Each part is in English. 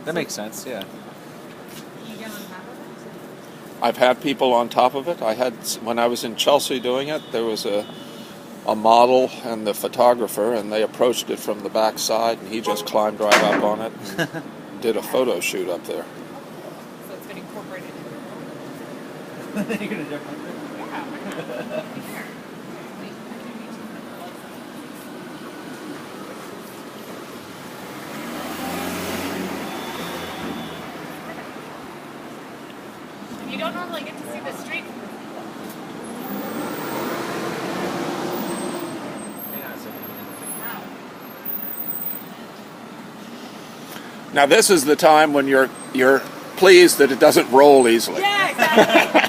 That makes sense, yeah. You get on top of it? I've had people on top of it. I had, when I was in Chelsea doing it, there was a model and the photographer, and they approached it from the back side, and he just climbed right up on it and did a photo shoot up there. So it's been incorporated into your home? You're going to jump on it? Yeah. You don't normally get to see the street. Now this is the time when you're pleased that it doesn't roll easily. Yeah, exactly.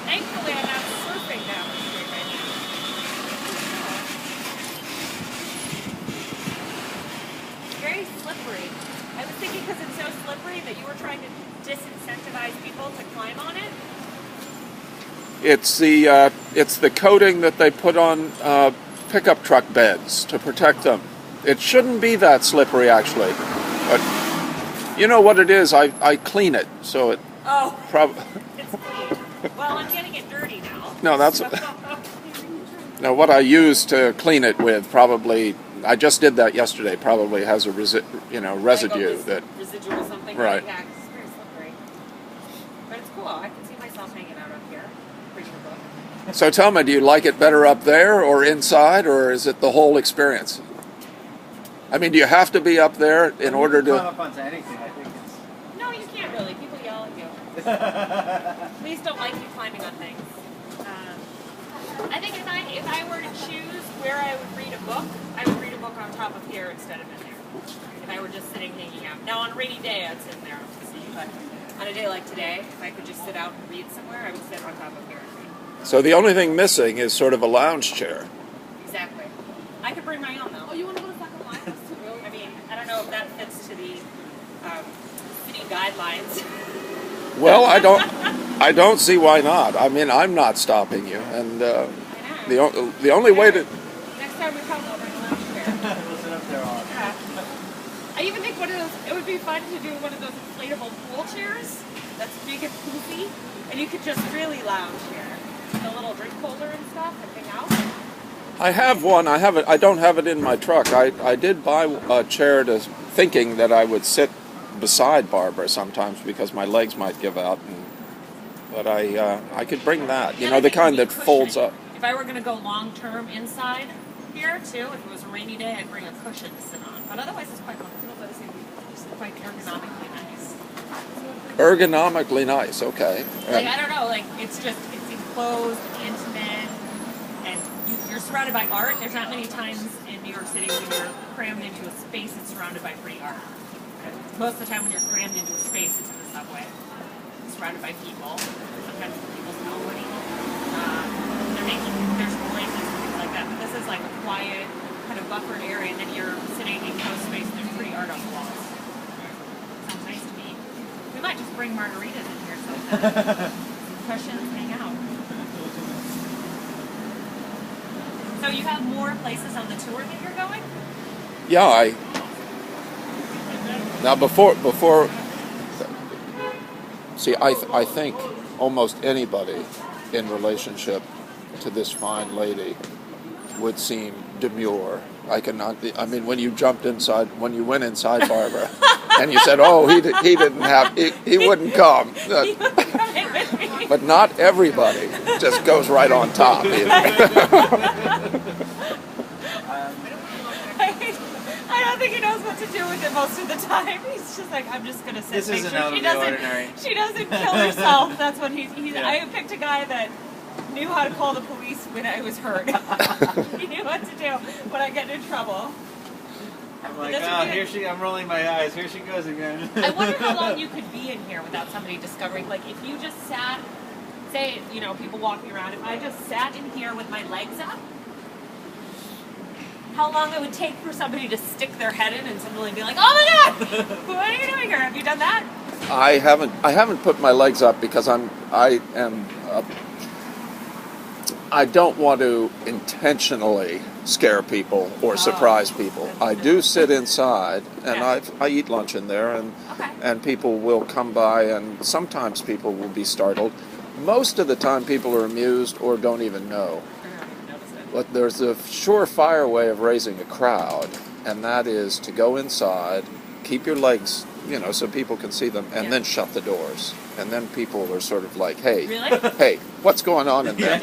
Thankfully, I'm not surfing down the street right now. Very slippery. I was thinking because it's so slippery that you were trying to disincentivize people to climb on it. It's the coating that they put on pickup truck beds to protect them. It shouldn't be that slippery, actually. But you know what it is? I clean it, so it probably. It's clean. Well, I'm getting it dirty now. No, that's. Now, what I use to clean it with probably. I just did that yesterday. Probably has a residue that. Residual something. Right. Yeah, it's very slippery. But it's cool. I can see myself hanging out up here, reading a book. So tell me, do you like it better up there or inside, or is it the whole experience? I mean, do you have to be up there in order to... climb up onto anything, I think it's... No, you can't really. People yell at you. Please don't like you climbing on things. I think if I were to choose where I would read a book, I would read a book on top of here instead of in there. If I were just sitting hanging out. Now, on a rainy day, I'd sit in there, obviously, but on a day like today, if I could just sit out and read somewhere, I would sit on top of here and read. So the only thing missing is sort of a lounge chair. Exactly. I could bring my own, though. Oh, you want to go to Second Line? I mean, I don't know if that fits to the city guidelines. Well, I don't see why not. I mean, I'm not stopping you, and the only way to... Next time we come, I'll bring a lounge chair. We'll sit up there all day. I even think it would be fun to do one of those inflatable pool chairs that's big and poofy, and you could just really lounge here. With a little drink holder and stuff and hang out. I have one. I don't have it in my truck. I did buy a chair thinking that I would sit beside Barbara sometimes because my legs might give out. But I could bring that. You know, the kind that folds up. If I were going to go long term inside here too, if it was a rainy day, I'd bring a cushion to sit on. But otherwise, it's quite comfortable. It's quite ergonomically nice. Ergonomically nice. Okay. Like I don't know. Like it's enclosed, intimate, and you're surrounded by art. There's not many times in New York City when you're crammed into a space that's surrounded by pretty art. Most of the time when you're crammed into a space, it's in the subway. You're surrounded by people. Sometimes people's company. There's places and things like that. But this is like a quiet, kind of buffered area, and then you're sitting in closed space and there's pretty art on the walls. Sounds nice to me. We might just bring margaritas in here sometime. Cushions, hang out. So you have more places on the tour that you're going? Yeah, now before see, I think almost anybody in relationship to this fine lady would seem demure. I mean, when you went inside Barbara, and you said, "Oh, he wouldn't come," but not everybody just goes right on top. I don't think he knows what to do with it most of the time. He's just like, I'm just gonna sit. This isn't out of the ordinary. She doesn't kill herself. That's what he's. Yeah. I picked a guy that knew how to call the police when I was hurt. He knew what to do when I get in trouble. I'm like, I'm rolling my eyes. Here she goes again. I wonder how long you could be in here without somebody discovering. Like, if you just sat, say, people walking around. If I just sat in here with my legs up, how long it would take for somebody to stick their head in and suddenly be like, "Oh my God, what are you doing here? Have you done that?" I haven't put my legs up because I am I don't want to intentionally scare people or surprise people. I do sit inside, and I eat lunch in there, and people will come by, and sometimes people will be startled. Most of the time, people are amused or don't even know. But there's a surefire way of raising a crowd, and that is to go inside, keep your legs, so people can see them, and then shut the doors. And then people are sort of like, hey, really? Hey, what's going on in there?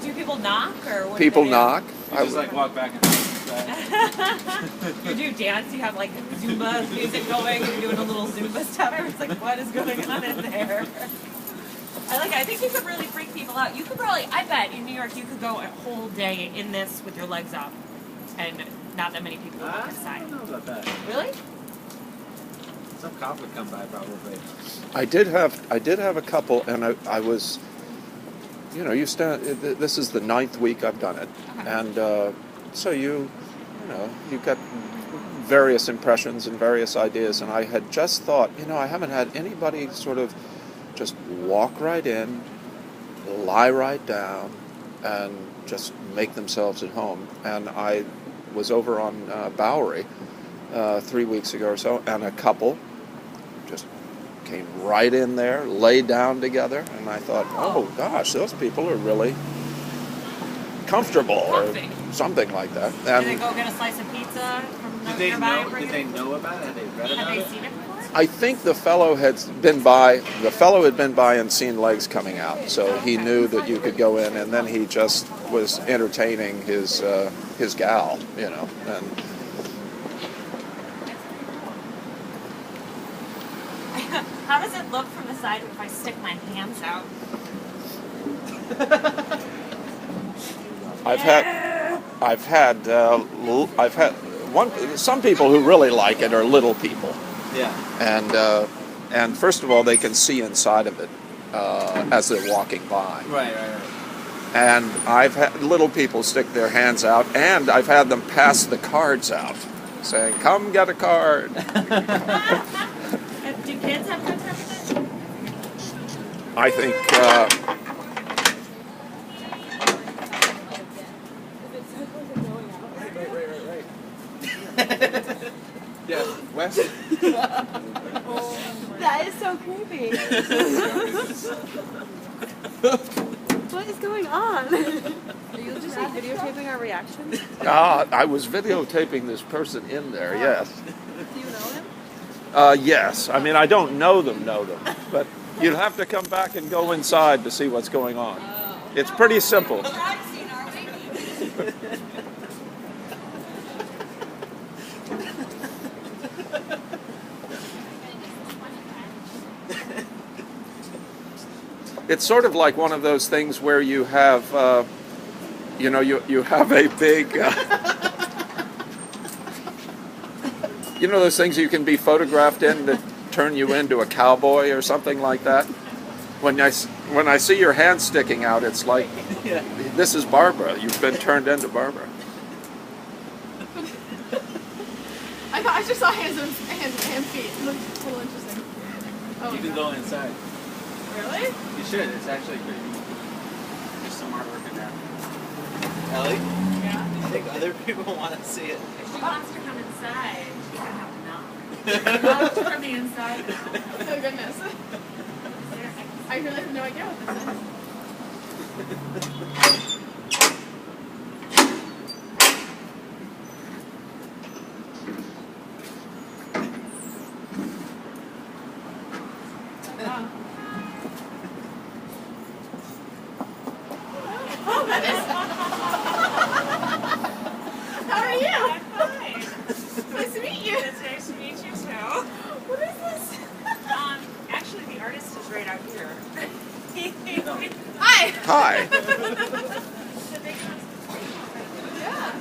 Do people knock, or what People knock. You just like walk back and forth. You do dance, you have like Zumba music going, you're doing a little Zumba stuff. It's like, what is going on in there? I think you could really freak people out. You could probably, I bet in New York you could go a whole day in this with your legs up, and not that many people would walk inside. I don't know about that. Really? Some cop would come by probably. I did have a couple, and I was, you stand. This is the 9th week I've done it, and so you got various impressions and various ideas, and I had just thought, I haven't had anybody sort of just walk right in, lie right down, and just make themselves at home. And I was over on Bowery 3 weeks ago or so, and a couple just came right in there, lay down together, and I thought, oh gosh, those people are really comfortable or something like that. And did they go get a slice of pizza from Did they nearby? know? Did they know about it? Had they read about it? Had they seen it before? I think the fellow had been by. The fellow had been by and seen legs coming out, so he knew that you could go in, and then he just was entertaining his gal, And how does it look from the side if I stick my hands out? I've had some people who really like it are little people. Yeah. And first of all, they can see inside of it as they're walking by. Right. And I've had little people stick their hands out, and I've had them pass the cards out, saying, "Come get a card." Do kids have good reputation? I think. Yeah, Wes. That is so creepy. What is going on? Are you just videotaping our reaction? I was videotaping this person in there. Yes. Do you know him? Yes. I mean, I don't know them, but you'll have to come back and go inside to see what's going on. It's pretty simple. It's sort of like one of those things where you have, you have a big, those things you can be photographed in that turn you into a cowboy or something like that. When I see your hand sticking out, it's like, this is Barbara. You've been turned into Barbara. I just saw hands and feet. It looked a little interesting. Oh, You can go inside. Really? You should. It's actually pretty cool. There's some artwork in there. Ellie? Yeah. I think other people want to see it. If she wants to come inside, she's gonna have to knock. From the inside now. Oh goodness. I really have no idea what this is. Oh goodness. How are you? I'm fine. Nice to meet you. It's nice to meet you too. What is this? Actually, the artist is right out here. Hi. Hi. Yeah.